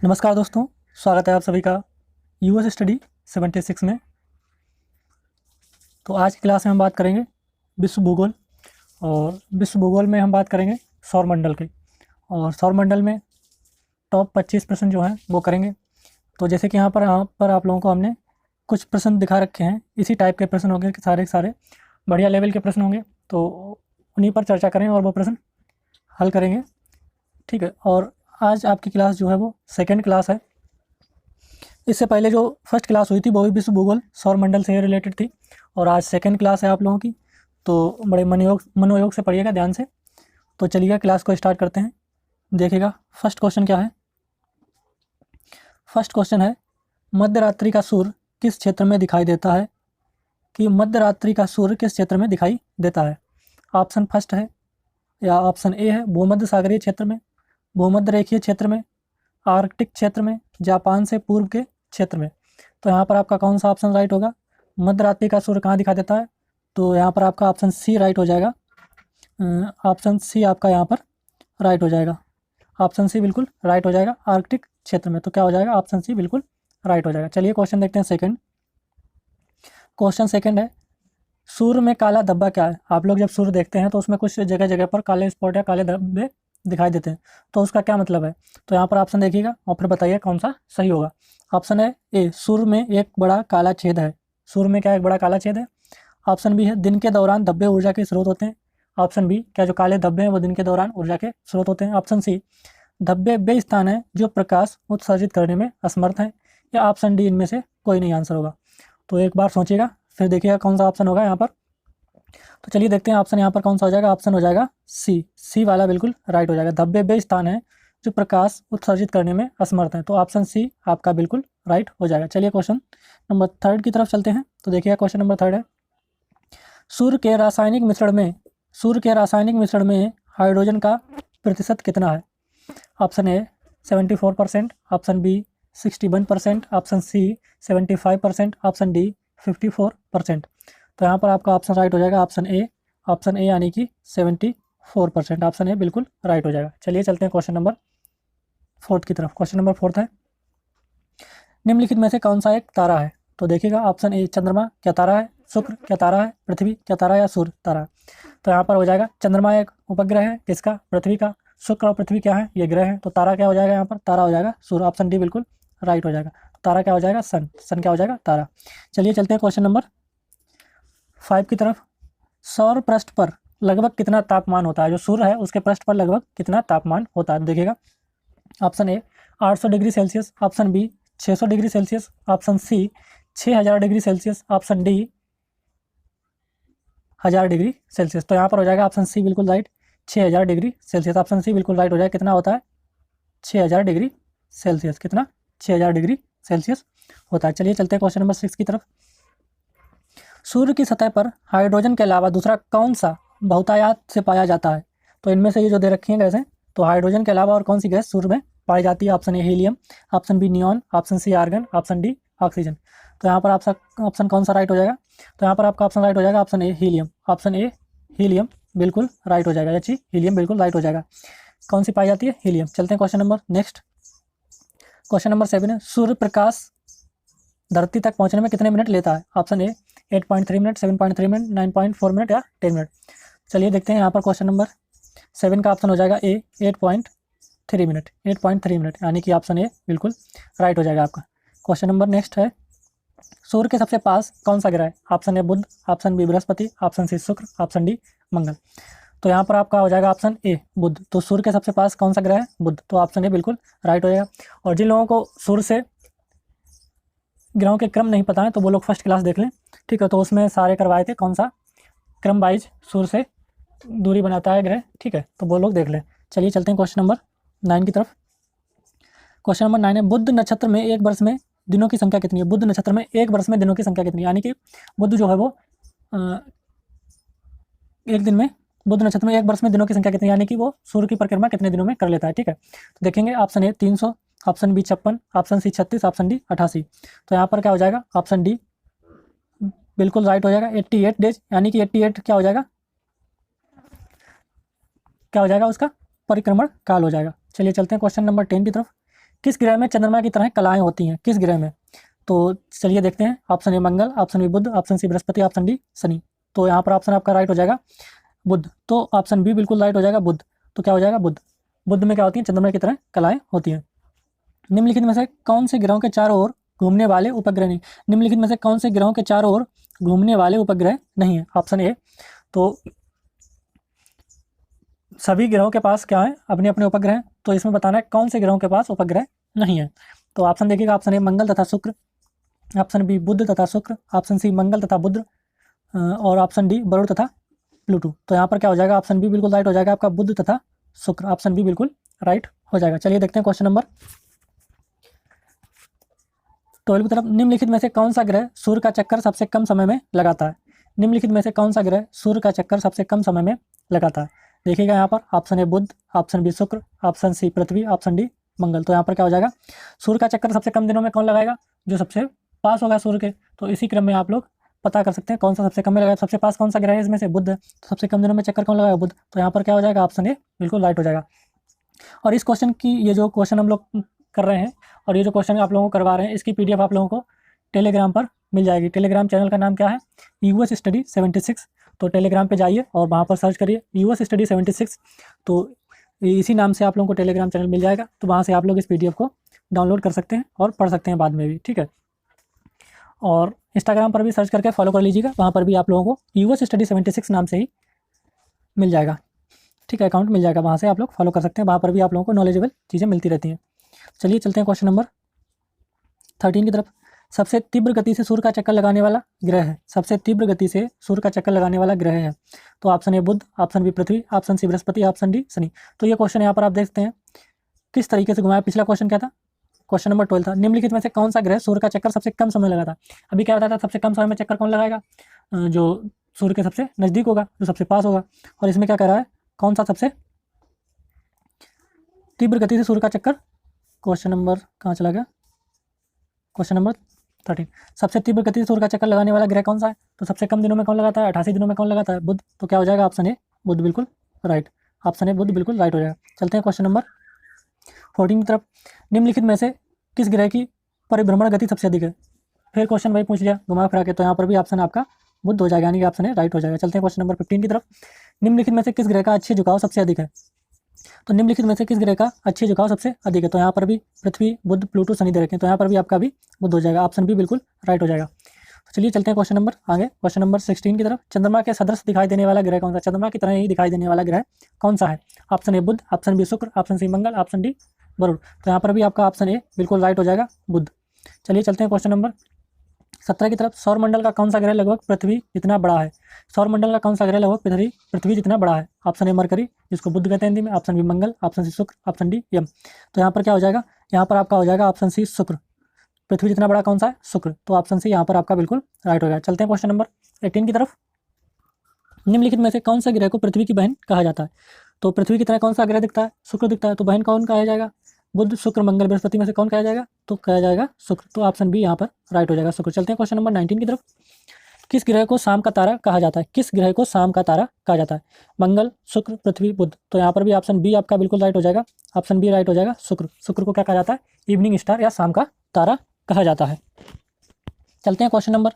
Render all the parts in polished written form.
नमस्कार दोस्तों, स्वागत है आप सभी का यूएस स्टडी 76 में। तो आज की क्लास में हम बात करेंगे विश्व भूगोल। और विश्व भूगोल में हम बात करेंगे सौरमंडल की। और सौरमंडल में टॉप 25 प्रश्न जो हैं वो करेंगे। तो जैसे कि यहाँ पर आप लोगों को हमने कुछ प्रश्न दिखा रखे हैं, इसी टाइप के प्रश्न होंगे कि सारे के सारे बढ़िया लेवल के प्रश्न होंगे। तो उन्हीं पर चर्चा करें और वो प्रश्न हल करेंगे, ठीक है। और आज आपकी क्लास जो है वो सेकेंड क्लास है। इससे पहले जो फर्स्ट क्लास हुई थी वो भी विश्व भूगोल सौरमंडल से रिलेटेड थी, और आज सेकंड क्लास है आप लोगों की। तो बड़े मनोयोग से पढ़िएगा, ध्यान से। तो चलिएगा क्लास को स्टार्ट करते हैं। देखिएगा फर्स्ट क्वेश्चन क्या है। फर्स्ट क्वेश्चन है, मध्यरात्रि का सूर्य किस क्षेत्र में दिखाई देता है? कि मध्यरात्रि का सूर्य किस क्षेत्र में दिखाई देता है? ऑप्शन फर्स्ट है या ऑप्शन ए है भूमध्य सागरीय क्षेत्र में, भूमध्य रेखीय क्षेत्र में, आर्कटिक क्षेत्र में, जापान से पूर्व के क्षेत्र में। तो यहाँ पर आपका कौन सा ऑप्शन राइट होगा? मध्यरात्रि का सूर्य कहाँ दिखा देता है? तो यहाँ पर आपका ऑप्शन सी राइट हो जाएगा। ऑप्शन सी आपका यहाँ पर राइट हो जाएगा। ऑप्शन सी बिल्कुल राइट हो जाएगा, आर्कटिक क्षेत्र में। तो क्या हो जाएगा? ऑप्शन सी बिल्कुल राइट हो जाएगा। चलिए क्वेश्चन देखते हैं सेकंड। क्वेश्चन सेकंड है, सूर्य में काला धब्बा क्या है? आप लोग जब सूर्य देखते हैं तो उसमें कुछ जगह जगह पर काले स्पॉट या काले धब्बे दिखाई देते हैं, तो उसका क्या मतलब है? तो यहाँ पर ऑप्शन देखिएगा और फिर बताइए कौन सा सही होगा। ऑप्शन है ए, सूर्य में एक बड़ा काला छेद है। सूर्य में क्या एक बड़ा काला छेद है? ऑप्शन बी है, दिन के दौरान धब्बे ऊर्जा के स्रोत होते हैं। ऑप्शन बी, क्या जो काले धब्बे हैं वो दिन के दौरान ऊर्जा के स्रोत होते हैं। ऑप्शन सी, धब्बे वे स्थान है जो प्रकाश उत्सर्जित करने में असमर्थ हैं। या ऑप्शन डी, इनमें से कोई नहीं आंसर होगा। तो एक बार सोचिएगा, फिर देखिएगा कौन सा ऑप्शन होगा यहाँ पर। तो चलिए देखते हैं ऑप्शन यहाँ पर कौन सा हो जाएगा। ऑप्शन हो जाएगा सी, सी वाला बिल्कुल राइट हो जाएगा। धब्बे वे स्थान है जो प्रकाश उत्सर्जित करने में असमर्थ हैं। तो ऑप्शन सी आपका बिल्कुल राइट हो जाएगा। चलिए क्वेश्चन नंबर थर्ड की तरफ चलते हैं। तो देखिएगा क्वेश्चन नंबर थर्ड है, सूर्य के रासायनिक मिश्रण में हाइड्रोजन का प्रतिशत कितना है? Option A 74%, option B 61%, option C 75%, option D 54%। तो यहाँ पर आपका ऑप्शन राइट हो जाएगा ऑप्शन ए यानी कि 74%। ऑप्शन ए बिल्कुल राइट हो जाएगा। चलिए चलते हैं क्वेश्चन नंबर फोर्थ की तरफ। क्वेश्चन नंबर फोर्थ है, निम्नलिखित में से कौन सा एक तारा है? तो देखिएगा ऑप्शन ए चंद्रमा क्या तारा है, शुक्र क्या तारा है, पृथ्वी क्या तारा है, या सूर्य तारा है? तो यहाँ पर हो जाएगा चंद्रमा एक उपग्रह है किसका? पृथ्वी का। शुक्र और पृथ्वी क्या है? ये ग्रह है। तो तारा क्या हो जाएगा यहाँ पर? तारा हो जाएगा सूर्य। ऑप्शन डी बिल्कुल राइट हो जाएगा। तारा क्या हो जाएगा? सन। सन क्या हो जाएगा? तारा। चलिए चलते हैं क्वेश्चन नंबर 5 की तरफ। सौर पृष्ठ पर लगभग कितना तापमान होता है? जो सूर्य है उसके पृष्ठ पर लगभग कितना तापमान होता है? देखिएगा option A 800 degree Celsius, option B 600 degree Celsius, option C 6000 degree Celsius, option D 1000 degree Celsius. तो यहाँ पर हो जाएगा ऑप्शन सी बिल्कुल right, 6000 degree Celsius. Option C बिल्कुल राइट हो जाएगा। कितना होता है? 6000 डिग्री सेल्सियस। कितना? 6000 डिग्री सेल्सियस होता है। चलिए चलते हैं क्वेश्चन नंबर 6 की तरफ। सूर्य की सतह पर हाइड्रोजन के अलावा दूसरा कौन सा बहुतायात से पाया जाता है? तो इनमें से ये जो दे रखी हैं गैसें, तो हाइड्रोजन के अलावा और कौन सी गैस सूर्य में पाई जाती है? Option A helium, option B neon, option C argon, option D oxygen. तो यहाँ पर आपका ऑप्शन कौन सा राइट हो जाएगा? तो यहाँ पर आपका ऑप्शन राइट हो जाएगा option A helium. Option A helium बिल्कुल राइट हो जाएगा। अच्छी, हीलियम बिल्कुल राइट हो जाएगा। कौन सी पाई जाती है? हीलियम। चलते हैं question number next. Question number 7 है, सूर्य प्रकाश धरती तक पहुंचने में कितने मिनट लेता है? ऑप्शन ए 8.3 मिनट, 7.3 मिनट, 9.4 मिनट या 10 मिनट। चलिए देखते हैं यहाँ पर क्वेश्चन नंबर 7 का ऑप्शन हो जाएगा ए 8.3 मिनट। 8.3 मिनट यानी कि ऑप्शन ए बिल्कुल राइट हो जाएगा आपका। क्वेश्चन नंबर नेक्स्ट है, सूर्य के सबसे पास कौन सा ग्रह है? Option A Budh, option B Brihaspati, option C Shukra, option D Mangal. तो यहाँ पर आपका हो जाएगा ऑप्शन ए बुध। तो सूर्य के सबसे पास कौन सा ग्रह है? बुध। तो ऑप्शन ए बिल्कुल राइट हो जाएगा। और जिन लोगों को सूर्य से ग्रहों के क्रम नहीं पता है तो वो लोग फर्स्ट क्लास देख लें, ठीक है। तो उसमें सारे करवाए थे कौन सा क्रम वाइज सूर्य से दूरी बनाता है ग्रह, ठीक है। तो वो लोग देख लें। चलिए चलते हैं क्वेश्चन नंबर 9 की तरफ। क्वेश्चन नंबर 9 है, बुध नक्षत्र में एक वर्ष में दिनों की संख्या कितनी है? बुध नक्षत्र में एक वर्ष में दिनों की संख्या कितनी है? यानी कि बुध जो है वो एक दिन में, बुध नक्षत्र में एक वर्ष में दिनों की संख्या कितनी है? यानी कि वो सूर्य की परिक्रमा कितने दिनों में कर लेता है, ठीक है। तो देखेंगे option A 300, option B 56, option C 36, option D 88। तो यहाँ पर क्या हो जाएगा? ऑप्शन डी बिल्कुल राइट हो जाएगा, 88 डेज। यानी कि 88 क्या हो जाएगा? क्या हो जाएगा उसका? परिक्रमण काल हो जाएगा। चलिए चलते हैं क्वेश्चन नंबर 10 की तरफ। किस ग्रह में चंद्रमा की तरह कलाएं होती हैं, किस ग्रह में? तो चलिए देखते हैं। Option A Mangal, option B Budh, option C Brihaspati, option D Shani. तो यहाँ पर ऑप्शन आपका राइट हो जाएगा बुध। तो ऑप्शन बी बिल्कुल राइट हो जाएगा बुध। तो क्या हो जाएगा बुध। बुध में क्या होती है? चंद्रमा की तरह कलाएं होती हैं। निम्नलिखित में से कौन से ग्रहों के चारों ओर घूमने वाले उपग्रह नहीं? निम्नलिखित में से कौन से ग्रहों के चारों ओर घूमने वाले उपग्रह नहीं है? ऑप्शन ए, तो सभी ग्रहों के पास क्या है? अपने अपने उपग्रह हैं। तो इसमें बताना है कौन से ग्रहों के पास उपग्रह नहीं है। तो ऑप्शन देखिएगा, ऑप्शन ए मंगल तथा शुक्र, ऑप्शन बी बुध तथा शुक्र, ऑप्शन सी मंगल तथा बुध, और ऑप्शन डी वरुण तथा प्लूटो। तो यहाँ पर क्या हो जाएगा? ऑप्शन बी बिल्कुल राइट हो जाएगा आपका, बुध तथा शुक्र। ऑप्शन बी बिल्कुल राइट हो जाएगा। चलिए देखते हैं क्वेश्चन नंबर 12 की तरफ। निम्नलिखित में से कौन सा ग्रह सूर्य का चक्कर सबसे कम समय में लगाता है? निम्नलिखित में से कौन सा ग्रह सूर्य का चक्कर सबसे कम समय में लगाता है? देखिएगा यहाँ पर option A Budh, option B Shukra, option C Prithvi, option D Mangal. तो यहाँ पर क्या हो जाएगा? सूर्य का चक्कर सबसे कम दिनों में कौन लगाएगा? जो सबसे पास होगा सूर्य के। तो इसी क्रम में आप लोग पता कर सकते हैं कौन सा सबसे कम में लगाएगा। सबसे पास कौन सा ग्रह है इसमें से? बुध है। तो सबसे कम दिनों में चक्कर कौन लगाएगा? बुध। तो यहाँ पर क्या हो जाएगा? ऑप्शन ए बिल्कुल राइट हो जाएगा। और इस क्वेश्चन की, ये जो क्वेश्चन हम लोग कर रहे हैं और ये जो क्वेश्चन आप लोगों को करवा रहे हैं, इसकी PDF आप लोगों को टेलीग्राम पर मिल जाएगी। टेलीग्राम चैनल का नाम क्या है? US study 76। तो टेलीग्राम पे जाइए और वहाँ पर सर्च करिए US स्टडी 76। तो इसी नाम से आप लोगों को टेलीग्राम चैनल मिल जाएगा। तो वहाँ से आप लोग इस PDF को डाउनलोड कर सकते हैं और पढ़ सकते हैं बाद में भी, ठीक है। और इंस्टाग्राम पर भी सर्च करके फॉलो कर लीजिएगा, वहाँ पर भी आप लोगों को US स्टडी 76 नाम से ही मिल जाएगा, ठीक है। अकाउंट मिल जाएगा, वहाँ से आप लोग फॉलो कर सकते हैं। वहाँ पर भी आप लोगों को नॉलेजेबल चीज़ें मिलती रहती हैं। चलिए चलते हैं क्वेश्चन नंबर 13 की तरफ। सबसे तीव्र गति से सूर्य का चक्कर लगाने वाला ग्रह है? सबसे तीव्र गति से सूर्य का चक्कर लगाने वाला ग्रह है। तो option A Budh, option B Prithvi, option C Brihaspati, option D Shani. तो ये क्वेश्चन यहाँ पर आप देखते हैं किस तरीके से घुमाया। पिछला क्वेश्चन क्या था? क्वेश्चन नंबर 12 था, निम्नलिखित में से कौन सा ग्रह सूर्य का चक्कर सबसे कम समय लगाता है? अभी क्या बताया था? सबसे कम समय में चक्कर कौन लगाएगा? जो सूर्य के सबसे नज़दीक होगा, जो सबसे पास होगा। और इसमें क्या कह रहा है? कौन सा सबसे तीव्र गति से सूर्य का चक्कर, क्वेश्चन नंबर कहाँ चला गया? क्वेश्चन नंबर 13, सबसे तीव्र गति से सूर्य का चक्कर लगाने वाला ग्रह कौन सा है? तो सबसे कम दिनों में कौन लगाता है? 88 दिनों में कौन लगाता है? बुध। तो क्या हो जाएगा? ऑप्शन ए बुध बिल्कुल राइट। ऑप्शन ए बुध बिल्कुल राइट हो जाएगा। चलते हैं क्वेश्चन नंबर 14 की तरफ। निम्नलिखित में से किस ग्रह की परिभ्रमण गति सबसे अधिक है? फिर क्वेश्चन वही पूछ लिया घुमा फिरा के, तो यहाँ पर भी ऑप्शन आपका बुध हो जाएगा, यानी कि ऑप्शन ए राइट हो जाएगा। चलते हैं क्वेश्चन नंबर 15 की तरफ। निम्नलिखित में से किस ग्रह का अच्छे झुकाव सबसे अधिक है? तो निम्नलिखित में से किस ग्रह का अच्छे झुकाव सबसे अधिक है? तो यहाँ पर भी पृथ्वी, बुध, प्लूटो, शनि दे रखे हैं। तो यहाँ पर भी आपका भी बुध हो जाएगा। ऑप्शन बी बिल्कुल राइट हो जाएगा। तो चलिए चलते हैं क्वेश्चन नंबर आगे, क्वेश्चन नंबर 16 की तरफ। चंद्रमा के सदृश दिखाई देने वाला ग्रह कौन सा? चंद्रमा की तरह ही दिखाई देने वाला ग्रह कौन सा है? Option A Budh, option B Shukra, option C Mangal, option D Varun. तो यहाँ पर भी आपका ऑप्शन ए बिल्कुल राइट हो जाएगा, बुध। चलिए चलते हैं क्वेश्चन नंबर 17 की तरफ। सौरमंडल का कौन सा ग्रह लगभग पृथ्वी जितना बड़ा है? सौरमंडल का कौन सा ग्रह लगभग पृथ्वी जितना बड़ा है? ऑप्शन ए मरकरी, जिसको बुध कहते हैं हिंदी में, option B Mangal, option C Shukra, option D M. तो यहाँ पर क्या हो जाएगा? यहाँ पर आपका हो जाएगा ऑप्शन सी शुक्र। पृथ्वी जितना बड़ा कौन सा है? शुक्र। तो ऑप्शन सी यहाँ पर आपका बिल्कुल राइट हो गया। चलते हैं क्वेश्चन नंबर 18 की तरफ। निम्नलिखित में से कौन सा ग्रह को पृथ्वी की बहन कहा जाता है? तो पृथ्वी की तरह कौन सा ग्रह दिखता है? शुक्र दिखता है। तो बहन कौन कहा जाएगा? बुध, शुक्र, मंगल, बृहस्पति में से कौन कहा जाएगा? तो कहा जाएगा शुक्र। तो ऑप्शन बी यहाँ पर राइट हो जाएगा, शुक्र। चलते हैं क्वेश्चन नंबर 19 की तरफ। किस ग्रह को शाम का तारा कहा जाता है? किस ग्रह को शाम का तारा कहा जाता है? मंगल, शुक्र, पृथ्वी, बुध। तो यहाँ पर भी ऑप्शन बी आपका बिल्कुल राइट हो जाएगा। ऑप्शन बी राइट हो जाएगा, शुक्र। शुक्र को क्या कहा जाता है? इवनिंग स्टार या शाम का तारा कहा जाता है। चलते हैं क्वेश्चन नंबर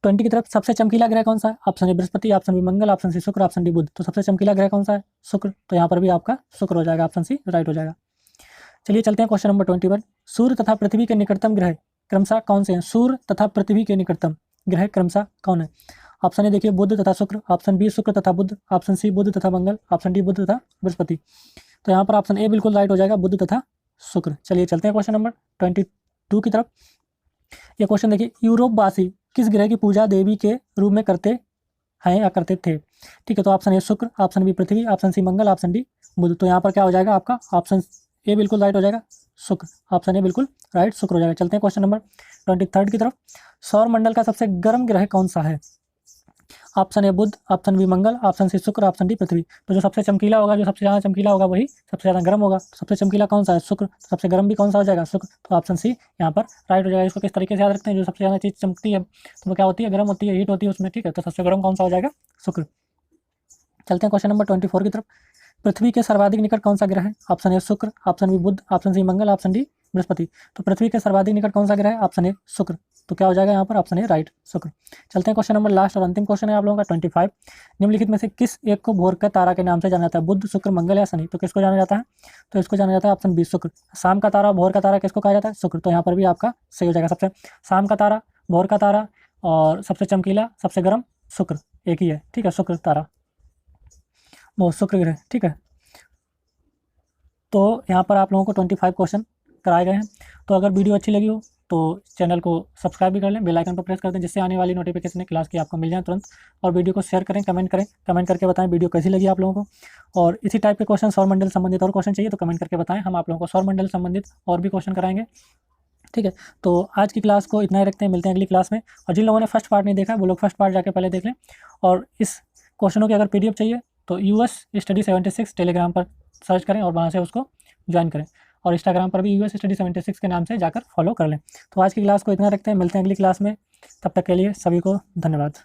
20 की तरफ। सबसे चमकीला ग्रह कौन सा है? Option A Brihaspati, option B Mangal, option C Shukra, option D बुध। तो सबसे चमकीला ग्रह कौन सा है? शुक्र। तो यहाँ पर भी आपका शुक्र हो जाएगा, ऑप्शन सी राइट हो जाएगा। चलिए चलते हैं क्वेश्चन नंबर 21। सूर्य तथा पृथ्वी के निकटतम ग्रह क्रमशः कौन से हैं? सूर्य तथा पृथ्वी के निकटतम ग्रह क्रमशः कौन है? ऑप्शन ए देखिए बुध तथा शुक्र, ऑप्शन बी शुक्र तथा बुध, ऑप्शन सी बुध तथा मंगल, ऑप्शन डी बुध तथा बृहस्पति। तो यहाँ पर ऑप्शन ए बिल्कुल राइट हो जाएगा, बुध तथा शुक्र। चलिए चलते हैं क्वेश्चन नंबर 22 की तरफ। ये क्वेश्चन देखिए, यूरोपवासी किस ग्रह की पूजा देवी के रूप में करते हैं या करते थे? ठीक है, तो ऑप्शन ए शुक्र, option B Prithvi, option C Mangal, option D बुध। तो यहाँ पर क्या हो जाएगा आपका? ऑप्शन ए बिल्कुल राइट हो जाएगा, शुक्र। ऑप्शन ए बिल्कुल राइट, शुक्र हो जाएगा। चलते हैं क्वेश्चन नंबर 23 की तरफ। सौरमंडल का सबसे गर्म ग्रह कौन सा है? Option A Budh, option B Mangal, option C Shukra, option D पृथ्वी। तो जो सबसे चमकीला होगा, जो सबसे ज़्यादा चमकीला होगा, वही सबसे ज़्यादा गर्म होगा। सबसे चमकीला कौन सा है? शुक्र। सबसे गर्म भी कौन सा हो जाएगा? शुक्र। तो ऑप्शन सी यहाँ पर राइट हो जाएगा। इसको किस तरीके से याद रखते हैं? जो सबसे ज़्यादा चीज़ चमकती है तो वो क्या होती है? गर्म होती है, हीट होती है उसमें, ठीक है। तो सबसे गर्म कौन सा हो जाएगा? शुक्र। चलते हैं क्वेश्चन नंबर 24 की तरफ। पृथ्वी के सर्वाधिक निकट कौन सा ग्रह है? ऑप्शन ए शुक्र, option B Budh, option C Mangal, option D Brihaspati. तो पृथ्वी के सर्वाधिक निकट कौन सा ग्रह है? ऑप्शन ए शुक्र। तो क्या हो जाएगा यहाँ पर? ऑप्शन ए राइट, शुक्र। चलते हैं क्वेश्चन नंबर लास्ट और अंतिम क्वेश्चन है आप लोगों का 25। निम्नलिखित में से किस एक को भोर का तारा के नाम से जाना जाता है? बुध, शुक्र, मंगल या शनि? तो किसको जाना जाता है? तो इसको जाना जाता है ऑप्शन बी शुक्र। शाम का तारा, भोर का तारा किसको कहा जाता है? शुक्र। तो यहाँ पर भी आपका सही हो जाएगा। सबसे शाम का तारा, भोर का तारा और सबसे चमकीला, सबसे गर्म शुक्र एक ही है, ठीक है, शुक्र तारा, वो शुक्र ग्रह, ठीक है। तो यहाँ पर आप लोगों को 25 क्वेश्चन कराए गए हैं। तो अगर वीडियो अच्छी लगी हो तो चैनल को सब्सक्राइब भी कर लें, बेल आइकन पर प्रेस कर दें, जिससे आने वाली नोटिफिकेशन क्लास की आपको मिल जाए तुरंत। और वीडियो को शेयर करें, कमेंट करके बताएं वीडियो कैसी लगी आप लोगों को। और इसी टाइप के क्वेश्चन सौरमंडल संबंधित और क्वेश्चन चाहिए तो कमेंट करके बताएं, हम आप लोगों को सौरमंडल संबंधित और भी क्वेश्चन कराएंगे, ठीक है। तो आज की क्लास को इतना ही रखते हैं, मिलते हैं अगली क्लास में। और जिन लोगों ने फर्स्ट पार्ट नहीं देखा वो लोग फर्स्ट पार्ट जाके पहले देख लें। और इस क्वेश्चनों की अगर PDF चाहिए तो US स्टडी 76 टेलीग्राम पर सर्च करें और वहाँ से उसको ज्वाइन करें। और इंस्टाग्राम पर भी US स्टडी 76 के नाम से जाकर फॉलो कर लें। तो आज की क्लास को इतना रखते हैं, मिलते हैं अगली क्लास में। तब तक के लिए सभी को धन्यवाद।